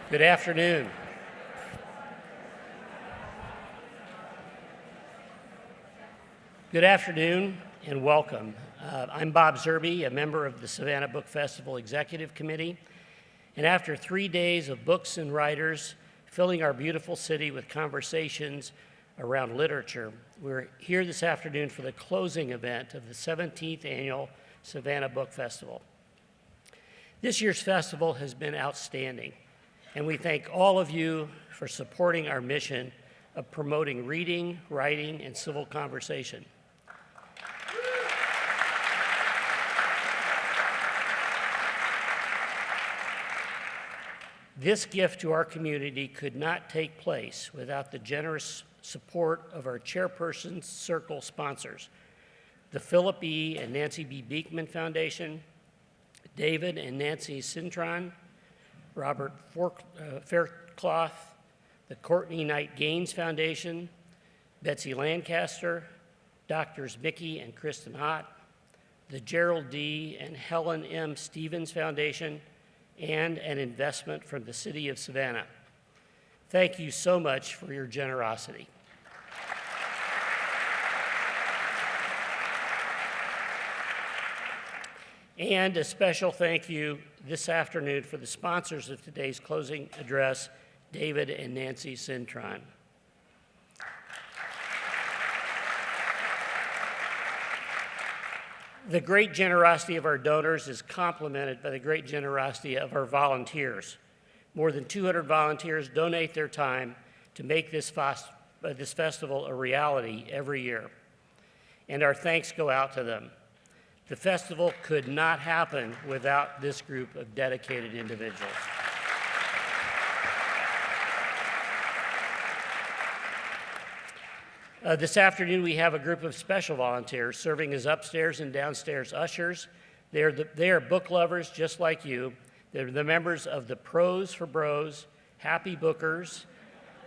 Good afternoon. Good afternoon and welcome. I'm Bob Zerby, a member of the Savannah Book Festival Executive Committee, and after 3 days of books and writers filling our beautiful city with conversations around literature, we're here this afternoon for the closing event of the 17th Annual Savannah Book Festival. This year's festival has been outstanding, and we thank all of you for supporting our mission of promoting reading, writing, and civil conversation. This gift to our community could not take place without the generous support of our Chairperson's Circle sponsors, the Philip E. and Nancy B. Beekman Foundation, David and Nancy Cintron, Robert Faircloth, the Courtney Knight Gaines Foundation, Betsy Lancaster, Doctors Mickey and Kristen Ott, the Gerald D. and Helen M. Stevens Foundation, and an investment from the City of Savannah. Thank you so much for your generosity. And a special thank you this afternoon for the sponsors of today's closing address, David and Nancy Cintron. The great generosity of our donors is complemented by the great generosity of our volunteers. More than 200 volunteers donate their time to make this festival a reality every year, and our thanks go out to them. The festival could not happen without this group of dedicated individuals. This afternoon, we have a group of special volunteers serving as upstairs and downstairs ushers. They are book lovers just like you. They're the members of the Pros for Bros, Happy Bookers,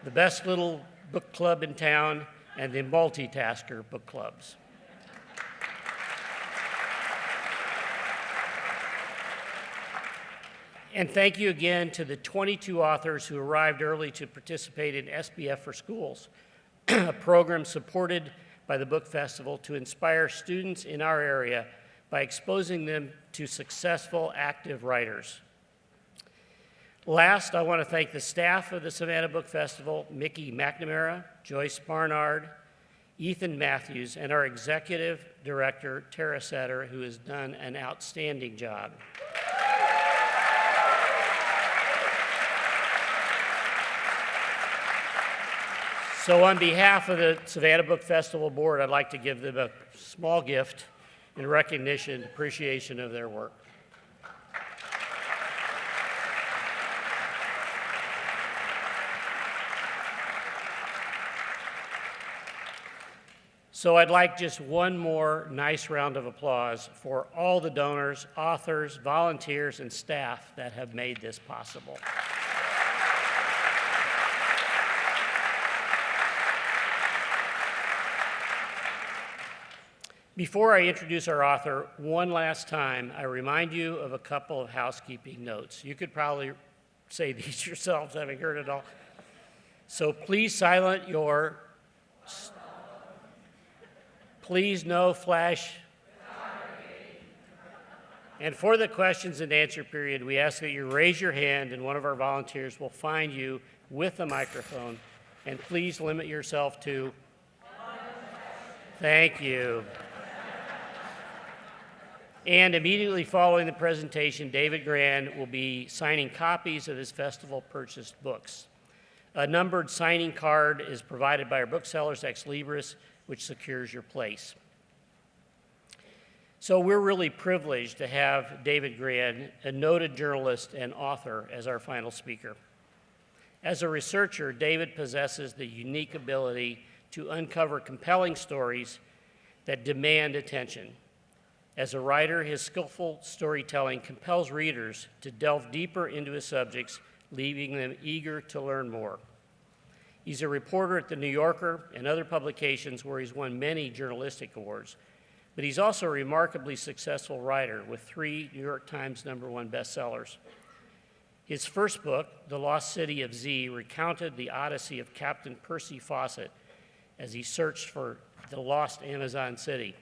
the Best Little Book Club in Town, and the Multitasker Book Clubs. And thank you again to the 22 authors who arrived early to participate in SBF for Schools, a program supported by the Book Festival to inspire students in our area by exposing them to successful, active writers. Last, I want to thank the staff of the Savannah Book Festival, Mickey McNamara, Joyce Barnard, Ethan Matthews, and our executive director, Tara Setter, who has done an outstanding job. So on behalf of the Savannah Book Festival Board, I'd like to give them a small gift in recognition and appreciation of their work. So I'd like just one more nice round of applause for all the donors, authors, volunteers, and staff that have made this possible. Before I introduce our author, one last time, I remind you of a couple of housekeeping notes. You could probably say these yourselves, having heard it all. So please silent your, please no flash. And for the questions and answer period, we ask that you raise your hand and one of our volunteers will find you with a microphone. And please limit yourself to, thank you. And immediately following the presentation, David Grann will be signing copies of his festival-purchased books. A numbered signing card is provided by our booksellers ex libris, which secures your place. So we're really privileged to have David Grann, a noted journalist and author, as our final speaker. As a researcher, David possesses the unique ability to uncover compelling stories that demand attention. As a writer, his skillful storytelling compels readers to delve deeper into his subjects, leaving them eager to learn more. He's a reporter at The New Yorker and other publications where he's won many journalistic awards, but he's also a remarkably successful writer with 3 New York Times #1 bestsellers. His first book, The Lost City of Z, recounted the odyssey of Captain Percy Fawcett as he searched for the lost Amazon city.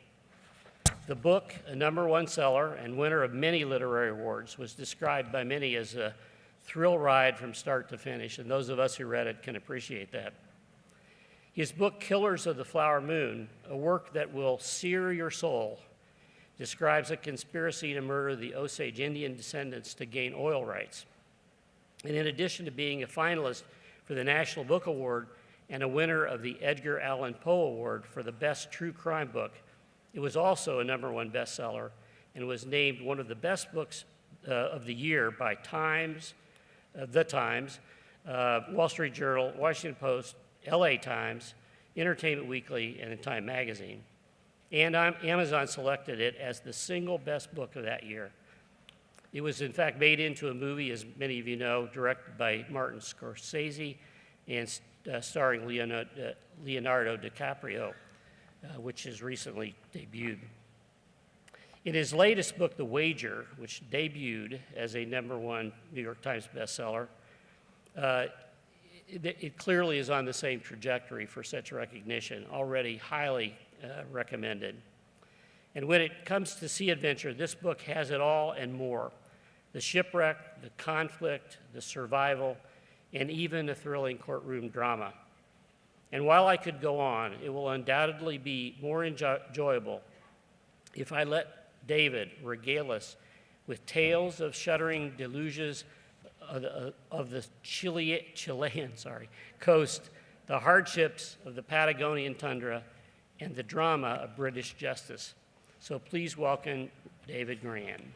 The book, a #1 seller and winner of many literary awards, was described by many as a thrill ride from start to finish, and those of us who read it can appreciate that. His book, Killers of the Flower Moon, a work that will sear your soul, describes a conspiracy to murder the Osage Indian descendants to gain oil rights. And in addition to being a finalist for the National Book Award and a winner of the Edgar Allan Poe Award for the best true crime book, it was also a #1 bestseller and was named one of the best books of the year by Times, The Times, Wall Street Journal, Washington Post, LA Times, Entertainment Weekly, and Time Magazine. And Amazon selected it as the single best book of that year. It was in fact made into a movie, as many of you know, directed by Martin Scorsese and starring Leonardo DiCaprio, which has recently debuted. In his latest book, The Wager, which debuted as a #1 New York Times bestseller, it clearly is on the same trajectory for such recognition, already highly recommended. And when it comes to sea adventure, this book has it all and more: the shipwreck, the conflict, the survival, and even a thrilling courtroom drama. And while I could go on, it will undoubtedly be more enjoyable if I let David regale us with tales of shuddering deluges of the Chilean coast, the hardships of the Patagonian tundra, and the drama of British justice. So please welcome David Grann.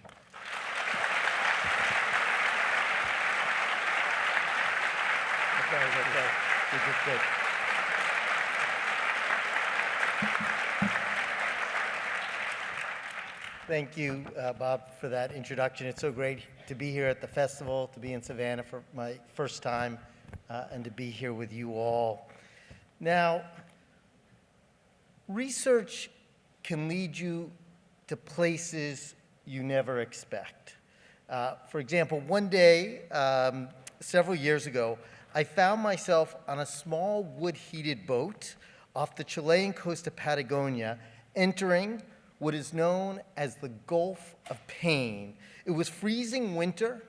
Okay. Thank you, Bob, for that introduction. It's so great to be here at the festival, to be in Savannah for my first time, and to be here with you all. Now, research can lead you to places you never expect. For example, one day, several years ago, I found myself on a small wood-heated boat off the Chilean coast of Patagonia, entering what is known as the Gulf of Pain. It was freezing winter,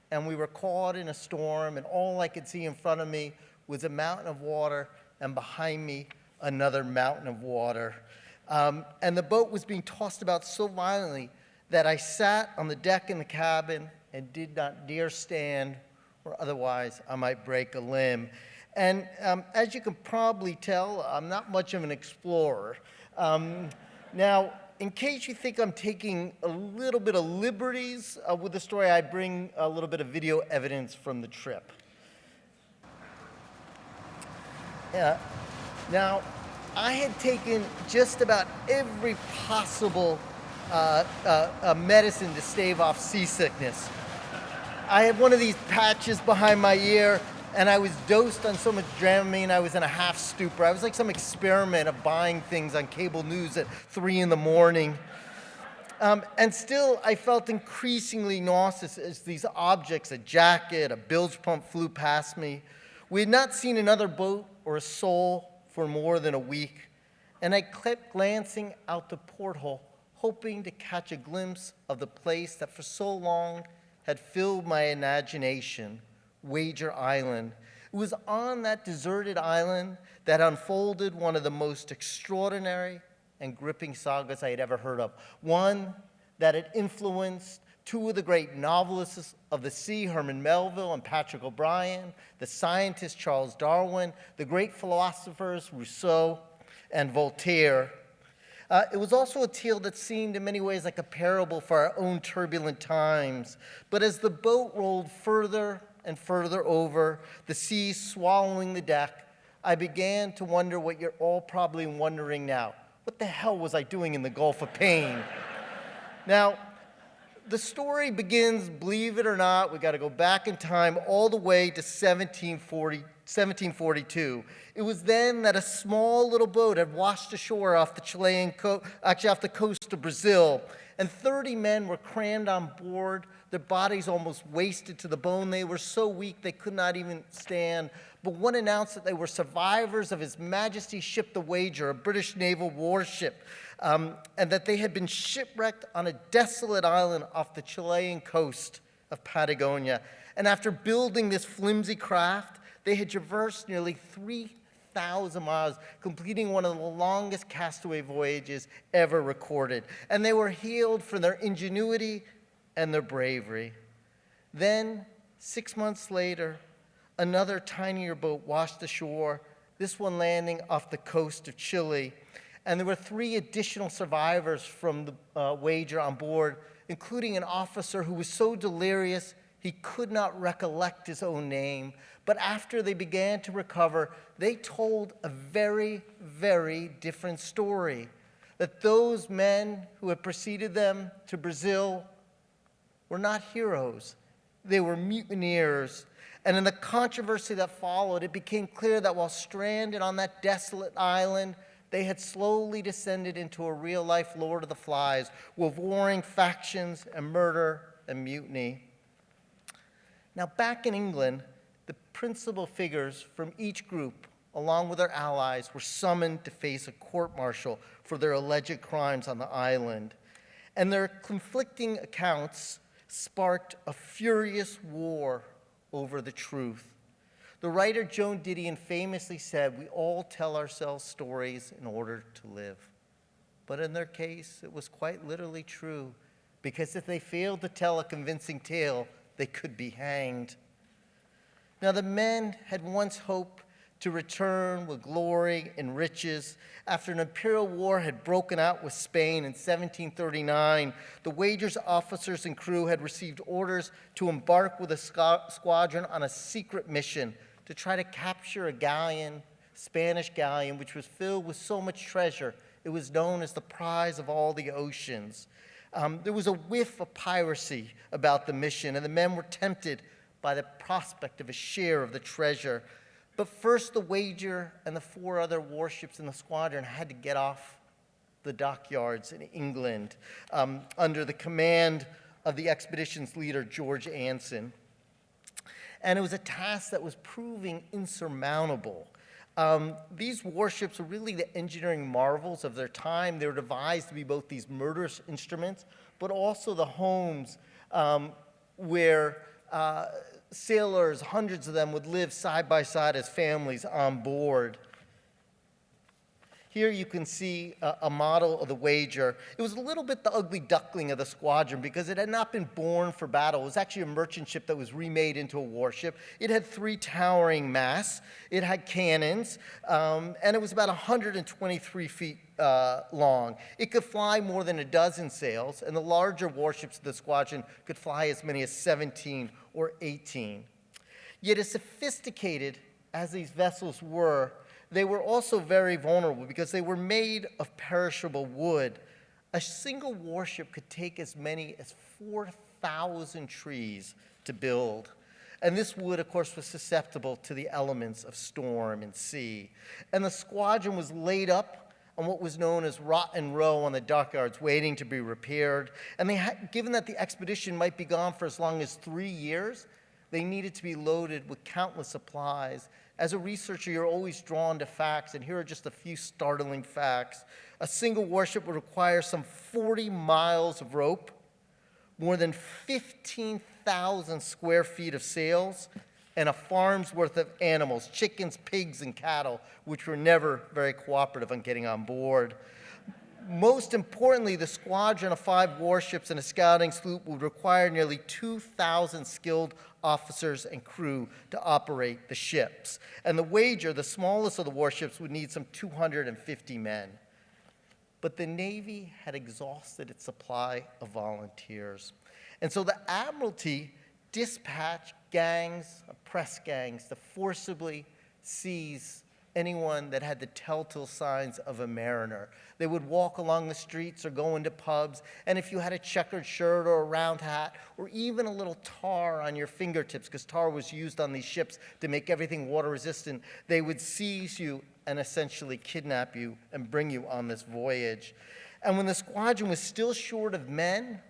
and we were caught in a storm, and all I could see in front of me was a mountain of water, and behind me, another mountain of water. And the boat was being tossed about so violently that I sat on the deck in the cabin and did not dare stand, or otherwise I might break a limb. And as you can probably tell, I'm not much of an explorer. Now, in case you think I'm taking a little bit of liberties with the story, I bring a little bit of video evidence from the trip. Now, I had taken just about every possible medicine to stave off seasickness. I had one of these patches behind my ear, and I was dosed on so much Dramamine, I was in a half stupor. I was like some experiment of buying things on cable news at 3 in the morning. And still, I felt increasingly nauseous as these objects, a jacket, a bilge pump, flew past me. We had not seen another boat or a soul for more than a week, and I kept glancing out the porthole, hoping to catch a glimpse of the place that for so long had filled my imagination, Wager Island. It was on that deserted island that unfolded one of the most extraordinary and gripping sagas I had ever heard of, one that had influenced two of the great novelists of the sea, Herman Melville and Patrick O'Brien, the scientist Charles Darwin, the great philosophers Rousseau and Voltaire. It was also a tale that seemed in many ways like a parable for our own turbulent times. But as the boat rolled further and further over, the sea swallowing the deck, I began to wonder what you're all probably wondering now. What the hell was I doing in the Gulf of Pain? Now, the story begins, believe it or not, we got to go back in time all the way to 1740 1742. It was then that a small little boat had washed ashore off the Chilean actually off the coast of Brazil, and 30 men were crammed on board, their bodies almost wasted to the bone. They were so weak they could not even stand. But one announced that they were survivors of His Majesty's ship, the Wager, a British naval warship, and that they had been shipwrecked on a desolate island off the Chilean coast of Patagonia. And after building this flimsy craft, they had traversed nearly 3,000 miles, completing one of the longest castaway voyages ever recorded. And they were hailed for their ingenuity and their bravery. Then, 6 months later, another tinier boat washed ashore, this one landing off the coast of Chile. And there were 3 additional survivors from the Wager on board, including an officer who was so delirious he could not recollect his own name. But after they began to recover, they told a very, very different story. That those men who had preceded them to Brazil were not heroes. They were mutineers. And in the controversy that followed, it became clear that while stranded on that desolate island, they had slowly descended into a real-life Lord of the Flies, with warring factions and murder and mutiny. Now, back in England, the principal figures from each group, along with their allies, were summoned to face a court-martial for their alleged crimes on the island. And their conflicting accounts sparked a furious war over the truth. The writer Joan Didion famously said, "We all tell ourselves stories in order to live." But in their case, it was quite literally true, because if they failed to tell a convincing tale, they could be hanged. Now, the men had once hoped to return with glory and riches. After an imperial war had broken out with Spain in 1739, the Wager's officers and crew had received orders to embark with a squadron on a secret mission to try to capture a galleon, Spanish galleon, which was filled with so much treasure. It was known as the prize of all the oceans. There was a whiff of piracy about the mission, and the men were tempted by the prospect of a share of the treasure. But first, the Wager and the 4 other warships in the squadron had to get off the dockyards in England under the command of the expedition's leader, George Anson. And it was a task that was proving insurmountable. These warships were really the engineering marvels of their time. They were devised to be both these murderous instruments, but also the homes where sailors, hundreds of them, would live side by side as families on board. Here you can see a model of the Wager. It was a little bit the ugly duckling of the squadron because it had not been born for battle. It was actually a merchant ship that was remade into a warship. It had 3 towering masts. It had cannons, and it was about 123 feet long. It could fly more than a dozen sails, and the larger warships of the squadron could fly as many as 17 or 18. Yet as sophisticated as these vessels were, they were also very vulnerable because they were made of perishable wood. A single warship could take as many as 4,000 trees to build. And this wood, of course, was susceptible to the elements of storm and sea. And the squadron was laid up on what was known as Rotten Row on the dockyards, waiting to be repaired. And given that the expedition might be gone for as long as 3 years, they needed to be loaded with countless supplies. As a researcher, you're always drawn to facts, and here are just a few startling facts. A single warship would require some 40 miles of rope, more than 15,000 square feet of sails, and a farm's worth of animals, chickens, pigs, and cattle, which were never very cooperative on getting on board. Most importantly, the squadron of 5 warships and a scouting sloop would require nearly 2,000 skilled officers and crew to operate the ships. And the Wager, the smallest of the warships, would need some 250 men. But the Navy had exhausted its supply of volunteers. And so the Admiralty dispatched gangs, press gangs, to forcibly seize anyone that had the telltale signs of a mariner. They would walk along the streets or go into pubs, and if you had a checkered shirt or a round hat or even a little tar on your fingertips, because tar was used on these ships to make everything water resistant, they would seize you and essentially kidnap you and bring you on this voyage. And when the squadron was still short of men,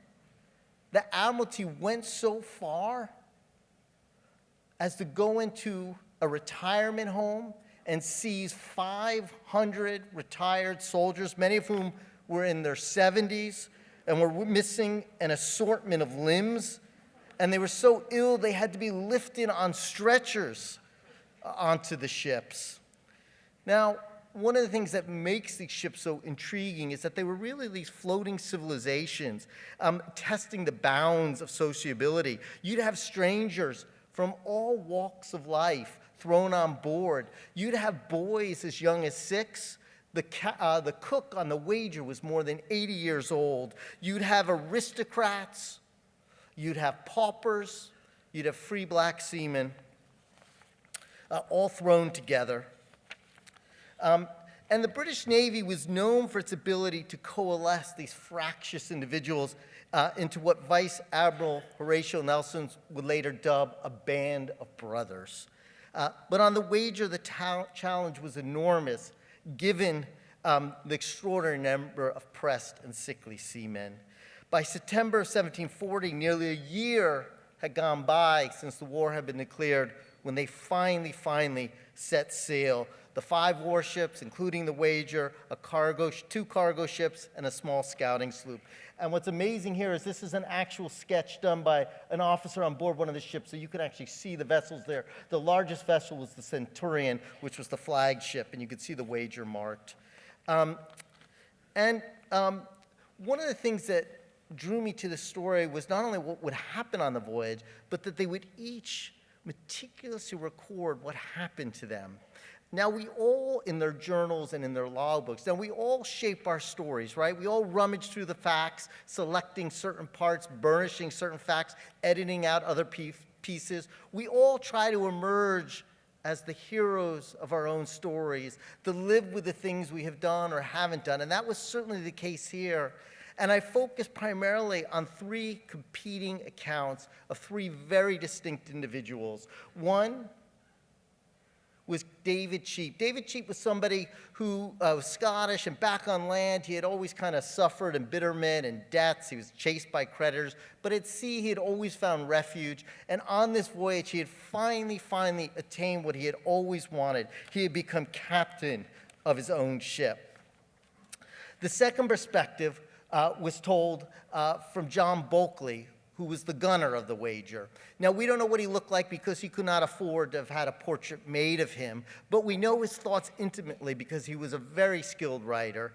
the Admiralty went so far as to go into a retirement home and seize 500 retired soldiers, many of whom were in their 70s and were missing an assortment of limbs. And they were so ill they had to be lifted on stretchers onto the ships. Now, one of the things that makes these ships so intriguing is that they were really these floating civilizations, testing the bounds of sociability. You'd have strangers from all walks of life thrown on board. You'd have boys as young as 6. The cook on the Wager was more than 80 years old. You'd have aristocrats. You'd have paupers. You'd have free black seamen, all thrown together. And the British Navy was known for its ability to coalesce these fractious individuals into what Vice Admiral Horatio Nelson would later dub a band of brothers. But on the Wager, the challenge was enormous, given the extraordinary number of pressed and sickly seamen. By September of 1740, nearly a year had gone by since the war had been declared when they finally set sail. The 5 warships, including the Wager, 2 cargo ships, and a small scouting sloop. And what's amazing here is this is an actual sketch done by an officer on board one of the ships, so you can actually see the vessels there. The largest vessel was the Centurion, which was the flagship, and you could see the Wager marked. One of the things that drew me to the story was not only what would happen on the voyage, but that they would each meticulously record what happened to them. Now, we all, in their journals and in their logbooks, now we all shape our stories, right? We all rummage through the facts, selecting certain parts, burnishing certain facts, editing out other pieces. We all try to emerge as the heroes of our own stories, to live with the things we have done or haven't done, and that was certainly the case here. And I focused primarily on 3 competing accounts of 3 very distinct individuals. One was David Cheap. David Cheap was somebody who was Scottish, and back on land, he had always kind of suffered embitterment and debts. He was chased by creditors, but at sea, he had always found refuge. And on this voyage, he had finally attained what he had always wanted. He had become captain of his own ship. The second perspective was told from John Bulkeley, who was the gunner of the Wager. Now, we don't know what he looked like because he could not afford to have had a portrait made of him, but we know his thoughts intimately because he was a very skilled writer,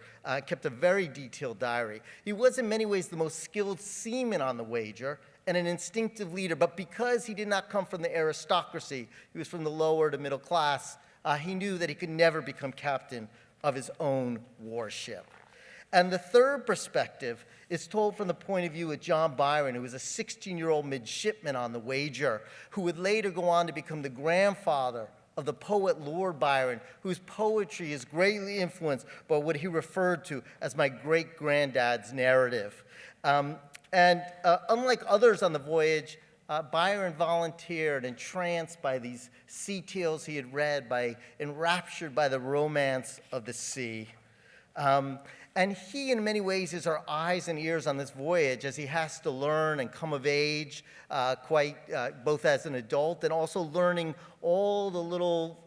kept a very detailed diary. He was in many ways the most skilled seaman on the Wager and an instinctive leader, but because he did not come from the aristocracy, he was from the lower to middle class, he knew that he could never become captain of his own warship. And the third perspective is told from the point of view of John Byron, who was a 16-year-old midshipman on the Wager, who would later go on to become the grandfather of the poet Lord Byron, whose poetry is greatly influenced by what he referred to as my great-granddad's narrative. Unlike others on the voyage, Byron volunteered, entranced by these sea tales he had read, enraptured by the romance of the sea. And he, in many ways, is our eyes and ears on this voyage as he has to learn and come of age, both as an adult and also learning all the little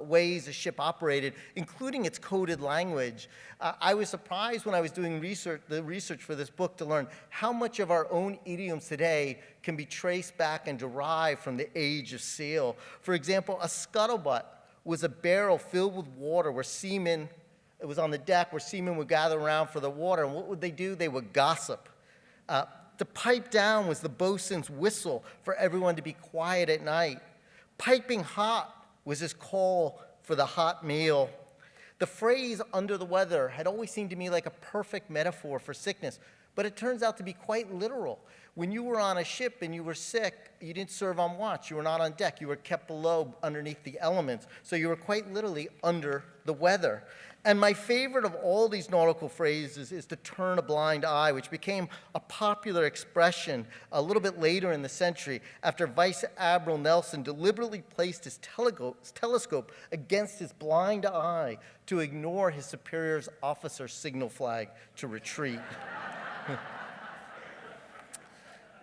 ways a ship operated, including its coded language. I was surprised when I was doing the research for this book to learn how much of our own idioms today can be traced back and derived from the age of sail. For example, a scuttlebutt was a barrel filled with water where seamen It was on the deck where seamen would gather around for the water, and what would they do? They would gossip. To pipe down was the boatswain's whistle for everyone to be quiet at night. Piping hot was his call for the hot meal. The phrase under the weather had always seemed to me like a perfect metaphor for sickness, but it turns out to be quite literal. When you were on a ship and you were sick, you didn't serve on watch. You were not on deck. You were kept below underneath the elements. So you were quite literally under the weather. And my favorite of all these nautical phrases is to turn a blind eye, which became a popular expression a little bit later in the century after Vice Admiral Nelson deliberately placed his telescope against his blind eye to ignore his superior's officer's signal flag to retreat.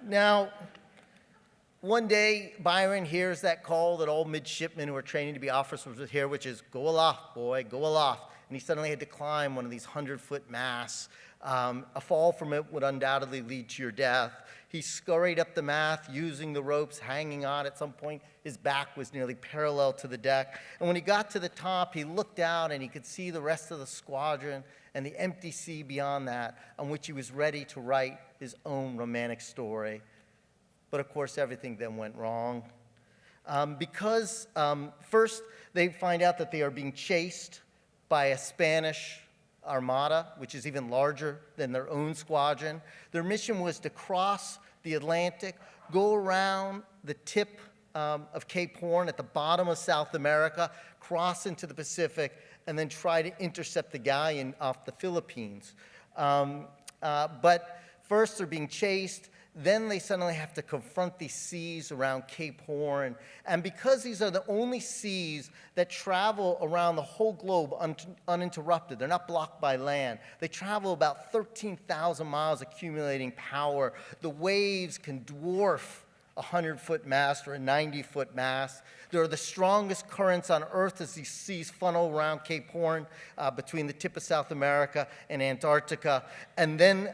Now, one day, Byron hears that call that all midshipmen who are training to be officers would hear, which is, "Go aloft, boy, go aloft." And he suddenly had to climb one of these 100-foot masts. A fall from it would undoubtedly lead to your death. He scurried up the mast using the ropes hanging on. At some point, his back was nearly parallel to the deck. And when he got to the top, he looked out and he could see the rest of the squadron and the empty sea beyond that, on which he was ready to write his own romantic story. But of course, everything then went wrong. Because first, they find out that they are being chased by a Spanish armada, which is even larger than their own squadron. Their mission was to cross the Atlantic, go around the tip of Cape Horn at the bottom of South America, cross into the Pacific, and then try to intercept the galleon off the Philippines. But first they're being chased, then they suddenly have to confront these seas around Cape Horn. And because these are the only seas that travel around the whole globe uninterrupted, they're not blocked by land. They travel about 13,000 miles, accumulating power. The waves can dwarf a 100-foot mast or a 90-foot mast. There are the strongest currents on Earth as these seas funnel around Cape Horn between the tip of South America and Antarctica. And then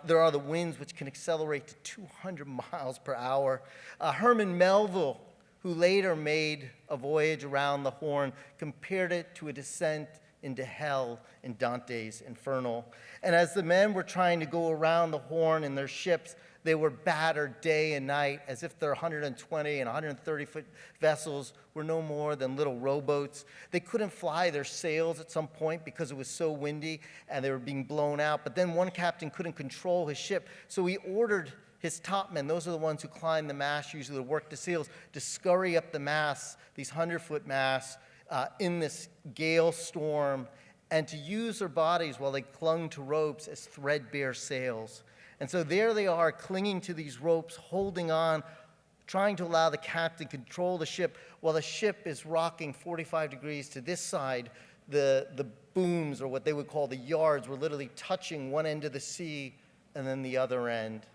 there are the winds which can accelerate to 200 miles per hour. Herman Melville, who later made a voyage around the Horn, compared it to a descent into hell in Dante's Inferno. And as the men were trying to go around the Horn in their ships, they were battered day and night as if their 120 and 130-foot vessels were no more than little rowboats. They couldn't fly their sails at some point because it was so windy and they were being blown out. But then one captain couldn't control his ship, so he ordered his topmen, those are the ones who climb the mast, usually to work the sails, to scurry up the masts, these 100-foot masts, in this gale storm, and to use their bodies while they clung to ropes as threadbare sails. And so there they are, clinging to these ropes, holding on, trying to allow the captain to control the ship while the ship is rocking 45 degrees to this side. The booms, or what they would call the yards, were literally touching one end of the sea and then the other end.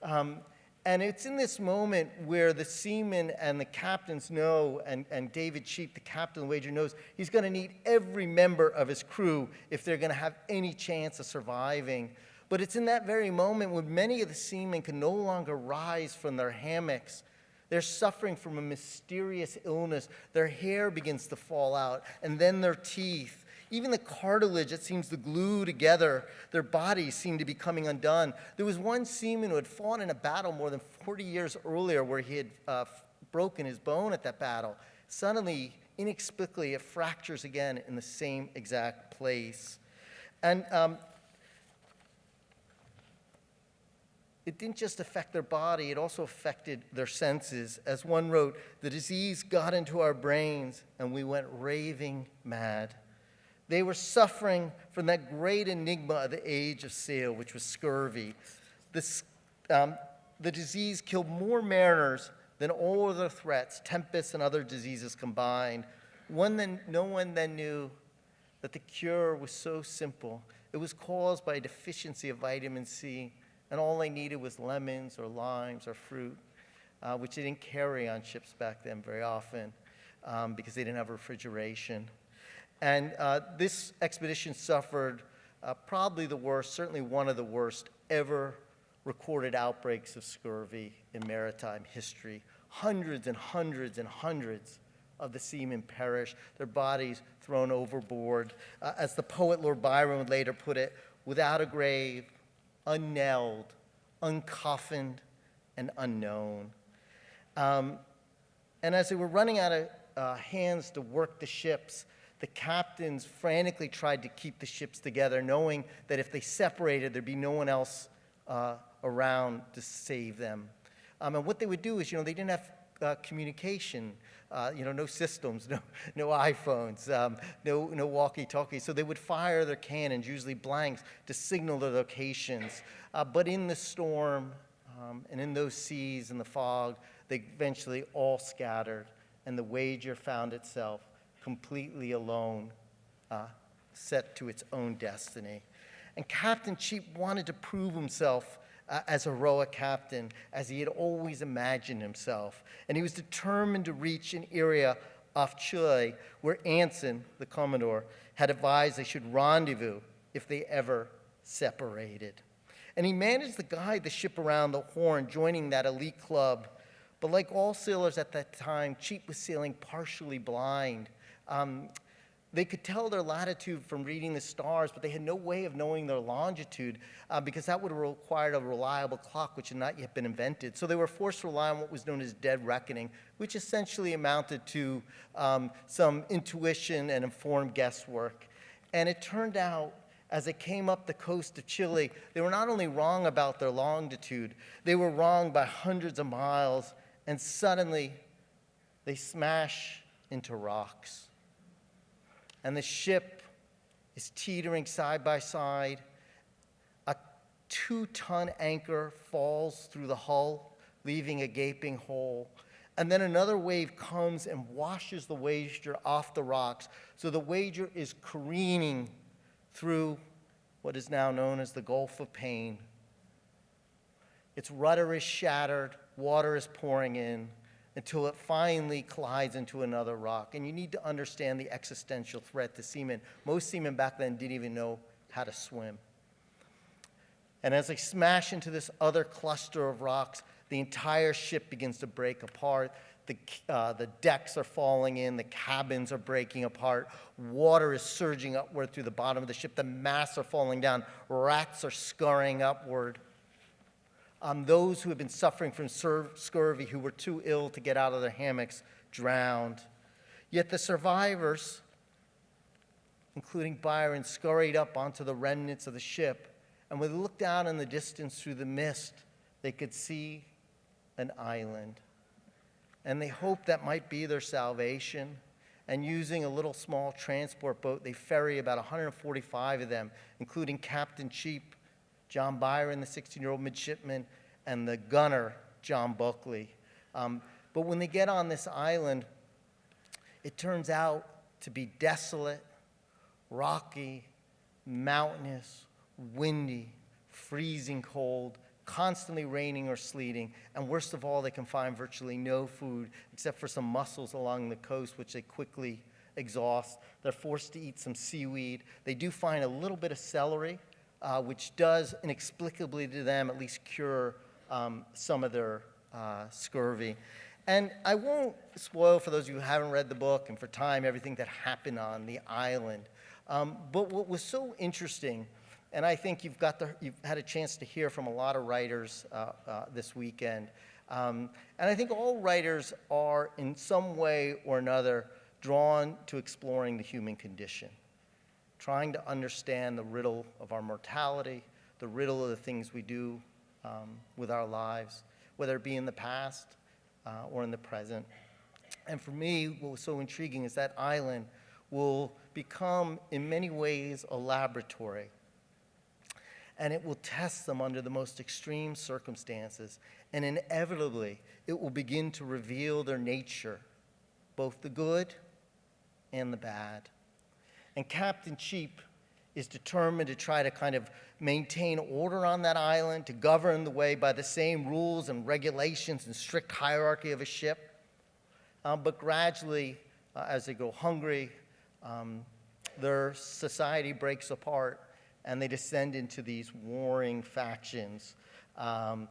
And it's in this moment where the seamen and the captains know, and David Cheap, the captain of the wager, knows he's going to need every member of his crew if they're going to have any chance of surviving. But it's in that very moment when many of the seamen can no longer rise from their hammocks. They're suffering from a mysterious illness. Their hair begins to fall out, and then their teeth. Even the cartilage that seems to glue together their bodies seem to be coming undone. There was one seaman who had fought in a battle more than 40 years earlier where he had broken his bone at that battle. Suddenly, inexplicably, it fractures again in the same exact place. And it didn't just affect their body, it also affected their senses. As one wrote, "The disease got into our brains and we went raving mad." They were suffering from that great enigma of the age of sail, which was scurvy. The disease killed more mariners than all other threats, tempests and other diseases combined. No one then knew that the cure was so simple. It was caused by a deficiency of vitamin C, and all they needed was lemons or limes or fruit, which they didn't carry on ships back then very often because they didn't have refrigeration. And this expedition suffered probably the worst, certainly one of the worst ever recorded outbreaks of scurvy in maritime history. Hundreds and hundreds and hundreds of the seamen perished, their bodies thrown overboard. As the poet Lord Byron would later put it, without a grave, unknelled, uncoffined, and unknown. And as they were running out of hands to work the ships, The captains frantically tried to keep the ships together, knowing that if they separated, there'd be no one else around to save them. And what they would do is, they didn't have communication, no systems, no iPhones, no walkie-talkies. So they would fire their cannons, usually blanks, to signal their locations. But in the storm and in those seas and the fog, they eventually all scattered, and the Wager found itself completely alone, set to its own destiny. And Captain Cheap wanted to prove himself as a heroic captain, as he had always imagined himself. And he was determined to reach an area off Chile where Anson, the Commodore, had advised they should rendezvous if they ever separated. And he managed to guide the ship around the Horn, joining that elite club. But like all sailors at that time, Cheap was sailing partially blind. They could tell their latitude from reading the stars, but they had no way of knowing their longitude because that would have required a reliable clock, which had not yet been invented. So they were forced to rely on what was known as dead reckoning, which essentially amounted to some intuition and informed guesswork. And it turned out, as they came up the coast of Chile, they were not only wrong about their longitude, they were wrong by hundreds of miles, and suddenly they smash into rocks. And the ship is teetering side by side. A 2-ton anchor falls through the hull, leaving a gaping hole. And then another wave comes and washes the Wager off the rocks. So the Wager is careening through what is now known as the Gulf of Pain. Its rudder is shattered, water is pouring in, until it finally collides into another rock. And you need to understand the existential threat to seamen. Most seamen back then didn't even know how to swim. And as they smash into this other cluster of rocks, the entire ship begins to break apart. The decks are falling in, the cabins are breaking apart, water is surging upward through the bottom of the ship, the masts are falling down, rats are scurrying upward. Those who had been suffering from scurvy, who were too ill to get out of their hammocks, drowned. Yet the survivors, including Byron, scurried up onto the remnants of the ship, and when they looked out in the distance through the mist, they could see an island. And they hoped that might be their salvation. And using a little small transport boat, they ferry about 145 of them, including Captain Cheap, John Byron, the 16-year-old midshipman, and the gunner, John Buckley. But when they get on this island, it turns out to be desolate, rocky, mountainous, windy, freezing cold, constantly raining or sleeting, and worst of all, they can find virtually no food except for some mussels along the coast, which they quickly exhaust. They're forced to eat some seaweed. They do find a little bit of celery, which does inexplicably to them at least cure some of their scurvy. And I won't spoil for those of you who haven't read the book and for time everything that happened on the island. But what was so interesting, and I think you've had a chance to hear from a lot of writers this weekend, and I think all writers are in some way or another drawn to exploring the human condition, trying to understand the riddle of our mortality, the riddle of the things we do with our lives, whether it be in the past or in the present. And for me, what was so intriguing is that island will become, in many ways, a laboratory. And it will test them under the most extreme circumstances. And inevitably, it will begin to reveal their nature, both the good and the bad. And Captain Cheap is determined to try to kind of maintain order on that island, to govern the way by the same rules and regulations and strict hierarchy of a ship. But gradually, as they go hungry, their society breaks apart and they descend into these warring factions. And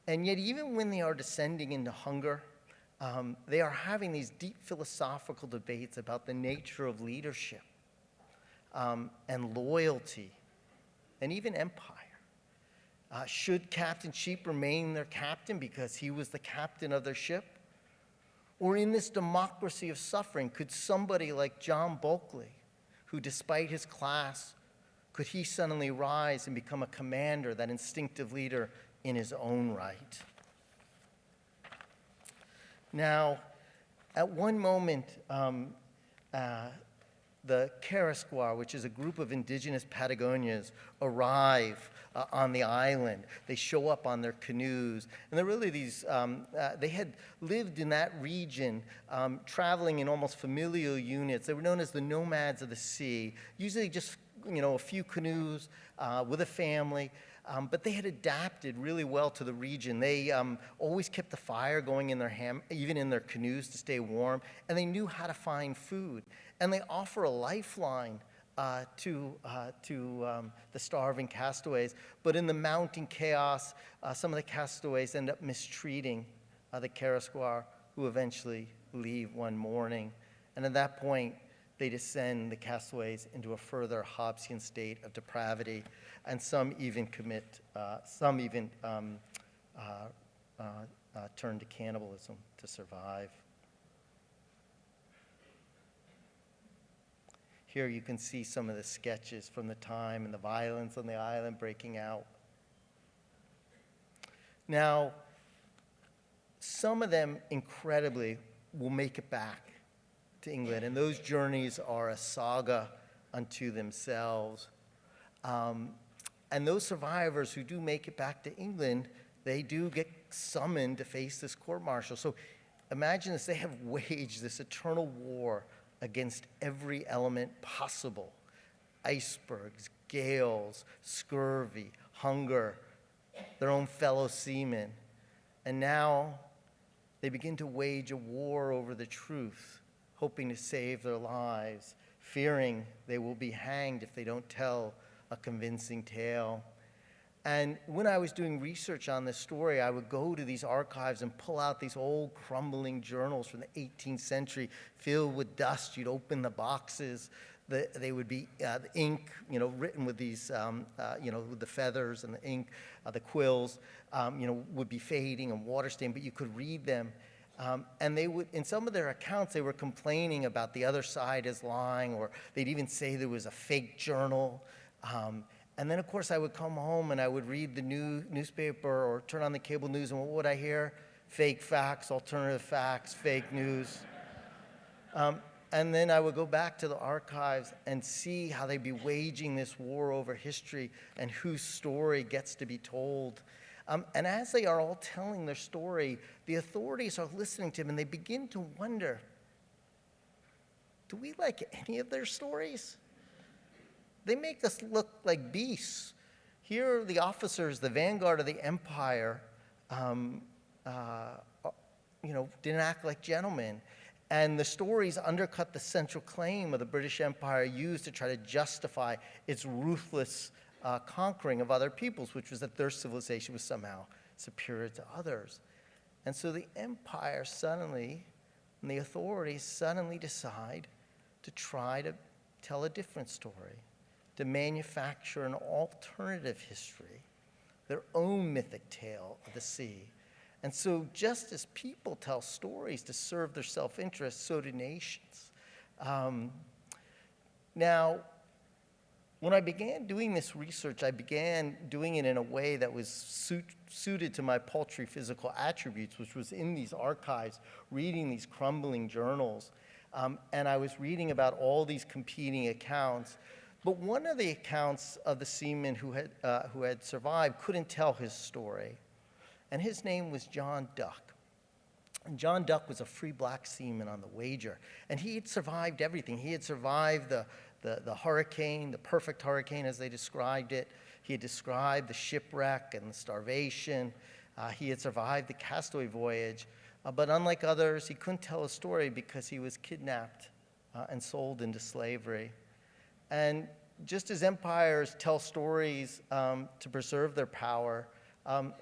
yet, even when they are descending into hunger, they are having these deep philosophical debates about the nature of leadership and loyalty and even empire. Should Captain Cheap remain their captain because he was the captain of their ship? Or in this democracy of suffering, could somebody like John Bulkley, who despite his class, could he suddenly rise and become a commander, that instinctive leader in his own right? Now, at one moment, the Carasquar, which is a group of indigenous Patagonians, arrive on the island. They show up on their canoes. And they're really these, they had lived in that region, traveling in almost familial units. They were known as the nomads of the sea, usually just, a few canoes with a family. But they had adapted really well to the region. They always kept the fire going in their even in their canoes to stay warm, and they knew how to find food. And they offer a lifeline to the starving castaways. But in the mounting chaos, some of the castaways end up mistreating the Carasquar, who eventually leave one morning. And at that point, they descend the castaways into a further Hobbesian state of depravity, and some even turn to cannibalism to survive. Here you can see some of the sketches from the time and the violence on the island breaking out. Now, some of them, incredibly, will make it back to England, and those journeys are a saga unto themselves. And those survivors who do make it back to England, they do get summoned to face this court-martial. So imagine this, they have waged this eternal war against every element possible: icebergs, gales, scurvy, hunger, their own fellow seamen. And now they begin to wage a war over the truth, hoping to save their lives, fearing they will be hanged if they don't tell a convincing tale. And when I was doing research on this story, I would go to these archives and pull out these old crumbling journals from the 18th century filled with dust. You'd open the boxes. They would be the ink, written with these, with the feathers and the ink, the quills, would be fading and water stained, but you could read them. And they would, in some of their accounts, they were complaining about the other side as lying, or they'd even say there was a fake journal. And then, of course, I would come home and I would read the newspaper or turn on the cable news, and what would I hear? Fake facts, alternative facts, fake news. And then I would go back to the archives and see how they'd be waging this war over history and whose story gets to be told. And as they are all telling their story, the authorities are listening to them, and they begin to wonder, do we like any of their stories? They make us look like beasts. Here, the officers, the vanguard of the empire, didn't act like gentlemen. And the stories undercut the central claim of the British Empire, used to try to justify its ruthless conquering of other peoples, which was that their civilization was somehow superior to others. And so the empire suddenly, and the authorities suddenly decide to try to tell a different story, to manufacture an alternative history, their own mythic tale of the sea. And so just as people tell stories to serve their self-interest, so do nations. Now, when I began doing this research, I began doing it in a way that was suited to my paltry physical attributes, which was in these archives, reading these crumbling journals. And I was reading about all these competing accounts. But one of the accounts of the seaman who had survived couldn't tell his story. And his name was John Duck. And John Duck was a free black seaman on the Wager. And he had survived everything. He had survived the hurricane, the perfect hurricane as they described it. He had described the shipwreck and the starvation. He had survived the castaway voyage. But unlike others, he couldn't tell a story because he was kidnapped and sold into slavery. And just as empires tell stories to preserve their power,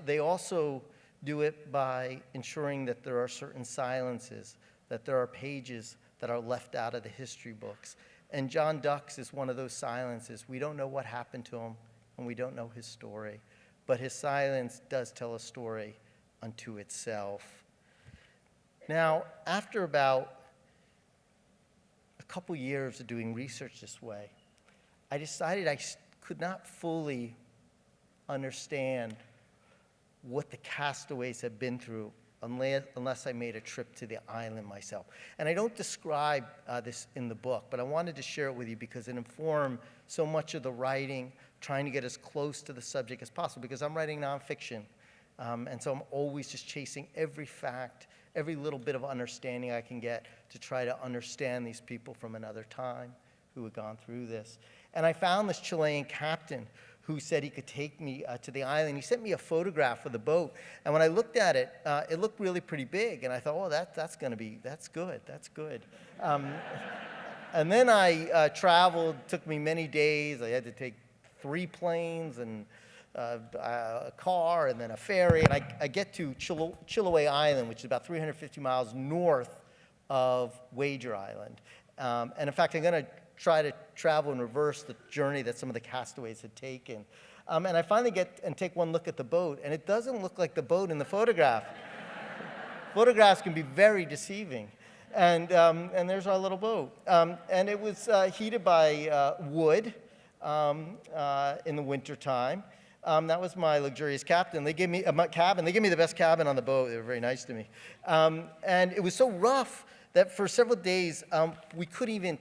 they also do it by ensuring that there are certain silences, that there are pages that are left out of the history books. And John Duck's is one of those silences. We don't know what happened to him, and we don't know his story. But his silence does tell a story unto itself. Now, after about a couple years of doing research this way, I decided I could not fully understand what the castaways had been through unless I made a trip to the island myself. And I don't describe this in the book, but I wanted to share it with you because it informed so much of the writing, trying to get as close to the subject as possible, because I'm writing nonfiction. And so I'm always just chasing every fact, every little bit of understanding I can get to try to understand these people from another time who had gone through this. And I found this Chilean captain who said he could take me to the island. He sent me a photograph of the boat. And when I looked at it, it looked really pretty big. And I thought, oh, that's good. And then I traveled, took me many days. I had to take 3 planes and a car and then a ferry. And I get to Chiloé Island, which is about 350 miles north of Wager Island. And in fact, I'm going to try to travel in reverse the journey that some of the castaways had taken. And I finally get and take one look at the boat, and it doesn't look like the boat in the photograph. Photographs can be very deceiving. And there's our little boat. And it was heated by wood in the wintertime. That was my luxurious cabin. They gave me the best cabin on the boat. They were very nice to me. And it was so rough that for several days, we couldn't even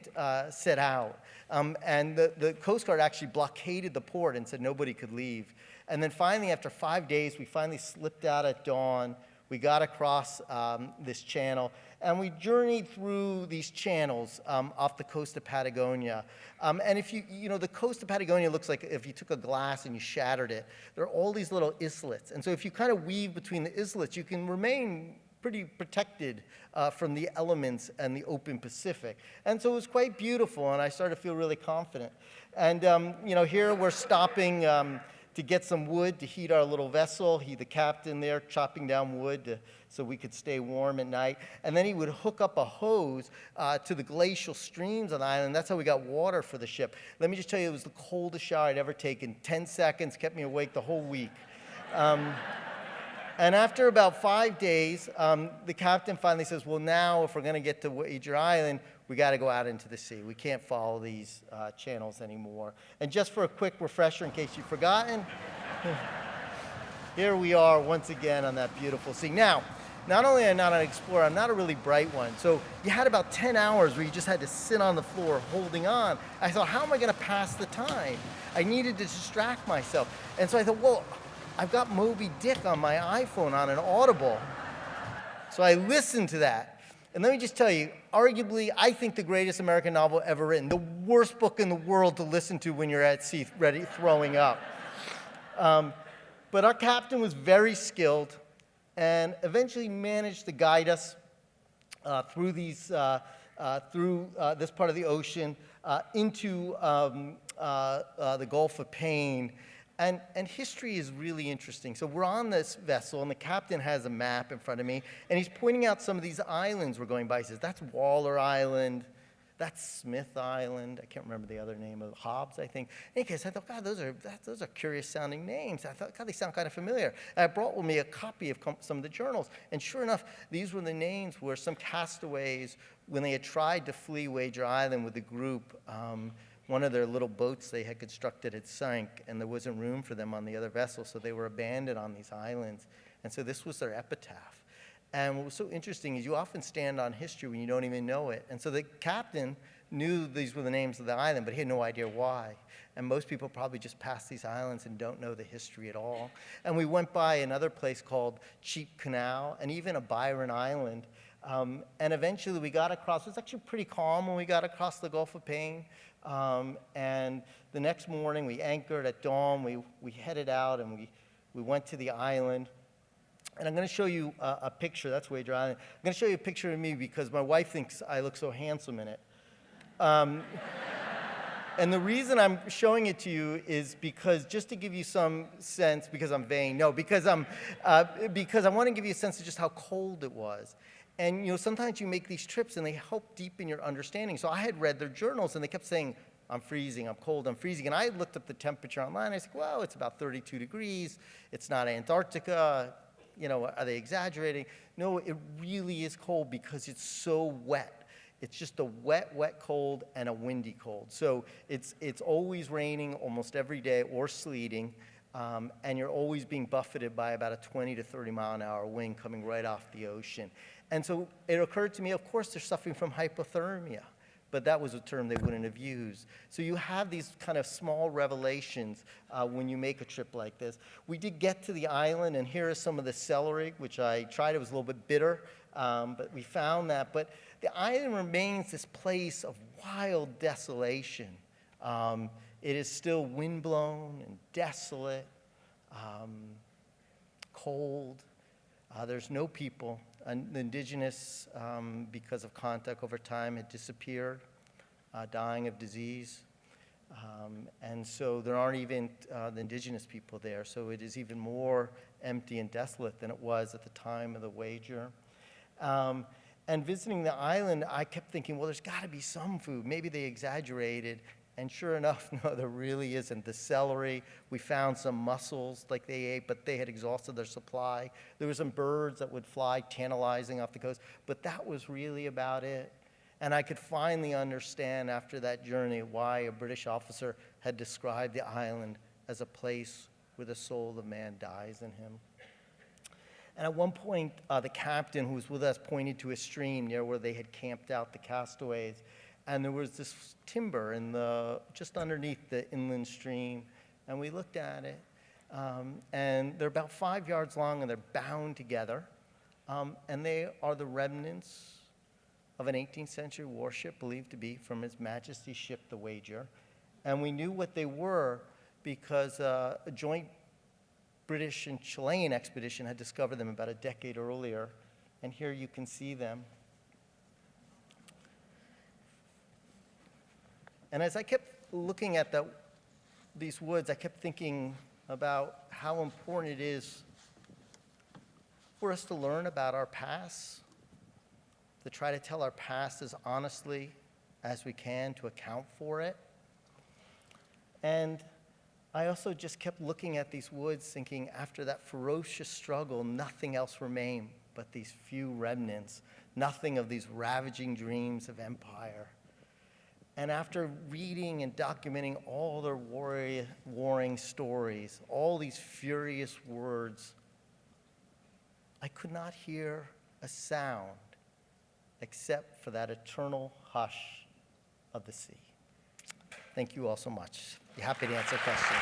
set out. And the Coast Guard actually blockaded the port and said nobody could leave. And then finally, after 5 days, we finally slipped out at dawn. We got across this channel, and we journeyed through these channels off the coast of Patagonia. And if the coast of Patagonia looks like if you took a glass and you shattered it. There are all these little islets. And so if you kind of weave between the islets, you can remain pretty protected from the elements and the open Pacific. And so it was quite beautiful, and I started to feel really confident. And, here we're stopping to get some wood to heat our little vessel. The captain there chopping down wood so we could stay warm at night. And then he would hook up a hose to the glacial streams on the island. That's how we got water for the ship. Let me just tell you, it was the coldest shower I'd ever taken. 10 seconds, kept me awake the whole week. And after about 5 days, the captain finally says, well, now if we're going to get to Wager Island, we got to go out into the sea. We can't follow these channels anymore. And just for a quick refresher, in case you've forgotten, here we are once again on that beautiful sea. Now, not only am I not an explorer, I'm not a really bright one. So you had about 10 hours where you just had to sit on the floor holding on. I thought, how am I going to pass the time? I needed to distract myself. And so I thought, well, I've got Moby Dick on my iPhone on an Audible. So I listened to that. And let me just tell you, arguably, I think the greatest American novel ever written, the worst book in the world to listen to when you're at sea throwing up. But our captain was very skilled and eventually managed to guide us through this part of the ocean into the Gulf of Pain. And history is really interesting. So we're on this vessel, and the captain has a map in front of me, and he's pointing out some of these islands we're going by. He says, that's Waller Island, that's Smith Island. I can't remember the other name of Hobbs, I think. In any case, I thought, God, those are curious-sounding names. I thought, God, they sound kind of familiar. And I brought with me a copy of some of the journals, and sure enough, these were the names where some castaways, when they had tried to flee Wager Island with the group, one of their little boats they had constructed had sunk, and there wasn't room for them on the other vessel, so they were abandoned on these islands. And so this was their epitaph. And what was so interesting is you often stand on history when you don't even know it. And so the captain knew these were the names of the island, but he had no idea why. And most people probably just pass these islands and don't know the history at all. And we went by another place called Cheap Canal, and even a Byron Island. And eventually we got across. It was actually pretty calm when we got across the Gulf of Pain. And the next morning we anchored at dawn. We headed out and we went to the island. And I'm going to show you a picture. That's Wager Island. I'm going to show you a picture of me because my wife thinks I look so handsome in it. And the reason I'm showing it to you is because just to give you some sense, because I'm vain. No, because I want to give you a sense of just how cold it was. And sometimes you make these trips and they help deepen your understanding. So I had read their journals and they kept saying, I'm freezing, I'm cold, I'm freezing. And I looked up the temperature online. I said, well, it's about 32 degrees. It's not Antarctica. are they exaggerating? No, it really is cold because it's so wet. It's just a wet, wet cold and a windy cold. So it's always raining almost every day or sleeting, and you're always being buffeted by about a 20 to 30 mile an hour wind coming right off the ocean. And so it occurred to me, of course, they're suffering from hypothermia, but that was a term they wouldn't have used. So you have these kind of small revelations when you make a trip like this. We did get to the island, and here is some of the celery, which I tried. It was a little bit bitter, but we found that. But the island remains this place of wild desolation. It is still windblown and desolate, cold. There's no people. The indigenous, because of contact over time, had disappeared, dying of disease. And so there aren't even the indigenous people there. So it is even more empty and desolate than it was at the time of the wager. And visiting the island, I kept thinking, well, there's got to be some food. Maybe they exaggerated. And sure enough, no, there really isn't. The celery, we found some mussels like they ate, but they had exhausted their supply. There were some birds that would fly tantalizing off the coast, but that was really about it. And I could finally understand after that journey why a British officer had described the island as a place where the soul of man dies in him. And at one point, the captain who was with us pointed to a stream near where they had camped out the castaways. And there was this timber just underneath the inland stream. And we looked at it. And they're about 5 yards long, and they're bound together. And they are the remnants of an 18th century warship believed to be from His Majesty's ship, the Wager. And we knew what they were because a joint British and Chilean expedition had discovered them about a decade earlier. And here you can see them. And as I kept looking at these woods, I kept thinking about how important it is for us to learn about our past, to try to tell our past as honestly as we can to account for it. And I also just kept looking at these woods thinking after that ferocious struggle, nothing else remained but these few remnants, nothing of these ravaging dreams of empire. And after reading and documenting all their warring stories, all these furious words, I could not hear a sound except for that eternal hush of the sea. Thank you all so much. Be happy to answer questions.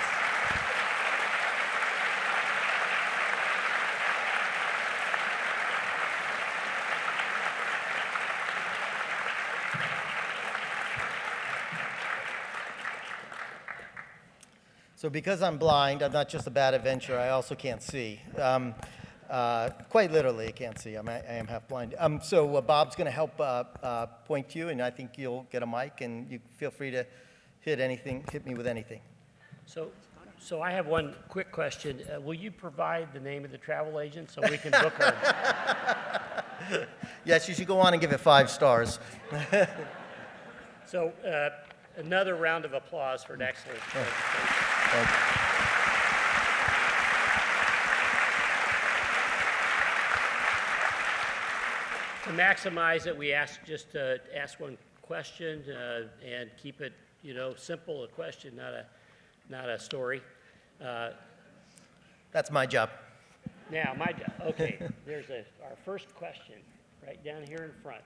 So because I'm blind, I'm not just a bad adventurer, I also can't see. Quite literally, I can't see. I am half blind. So Bob's going to help point to you, and I think you'll get a mic, and you feel free to hit me with anything. So I have one quick question. Will you provide the name of the travel agent so we can book her? Yes, you should go on and give it 5 stars. So another round of applause for an excellent presentation. Thank you. To maximize it, we ask one question and keep it, simple, a question, not a story. That's my job. Now, my job. Okay, there's our first question right down here in front.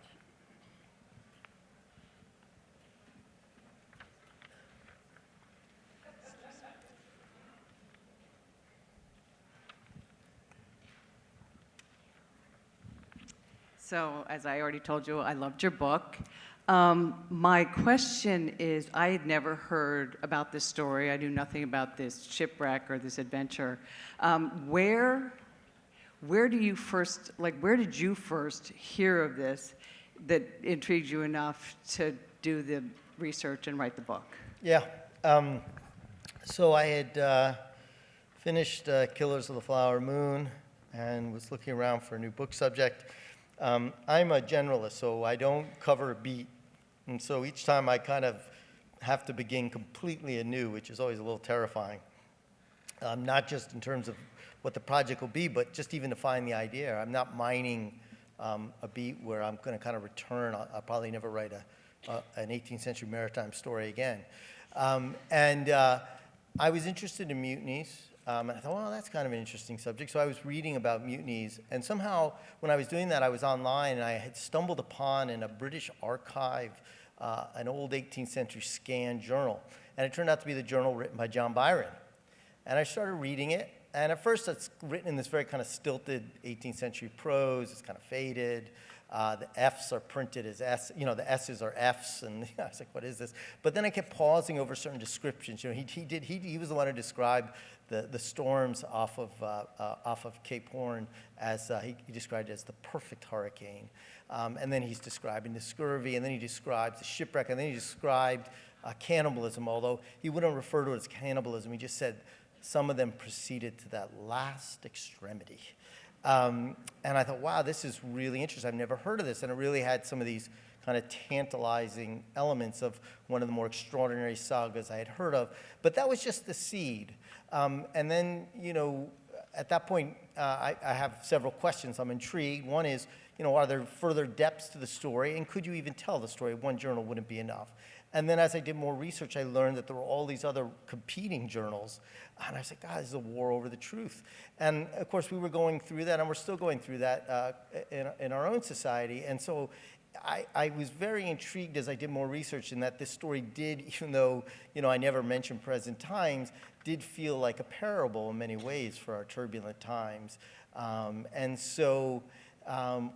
So, as I already told you, I loved your book. My question is, I had never heard about this story. I knew nothing about this shipwreck or this adventure. Where did you first hear of this that intrigued you enough to do the research and write the book? Yeah. So I had finished Killers of the Flower Moon and was looking around for a new book subject. I'm a generalist, so I don't cover a beat. And so each time I kind of have to begin completely anew, which is always a little terrifying. Not just in terms of what the project will be, but just even to find the idea. I'm not mining a beat where I'm going to kind of return. I'll probably never write an 18th century maritime story again. I was interested in mutinies. And I thought, well, that's kind of an interesting subject. So I was reading about mutinies. And somehow, when I was doing that, I was online, and I had stumbled upon in a British archive an old 18th century scanned journal. And it turned out to be the journal written by John Byron. And I started reading it. And at first, it's written in this very kind of stilted 18th century prose. It's kind of faded. The F's are printed as S, the S's are F's, and I was like, what is this? But then I kept pausing over certain descriptions. He was the one who described the storms off of Cape Horn as, he described it as the perfect hurricane. And then he's describing the scurvy, and then he describes the shipwreck, and then he described cannibalism, although he wouldn't refer to it as cannibalism. He just said some of them proceeded to that last extremity. And I thought, wow, this is really interesting. I've never heard of this. And it really had some of these kind of tantalizing elements of one of the more extraordinary sagas I had heard of. But that was just the seed. And then, at that point, I have several questions. I'm intrigued. One is, are there further depths to the story? And could you even tell the story? One journal wouldn't be enough. And then as I did more research, I learned that there were all these other competing journals. And I was like, God, this is a war over the truth. And of course, we were going through that, and we're still going through that in our own society. And so I was very intrigued as I did more research in that this story did, even though I never mentioned present times, did feel like a parable in many ways for our turbulent times. And so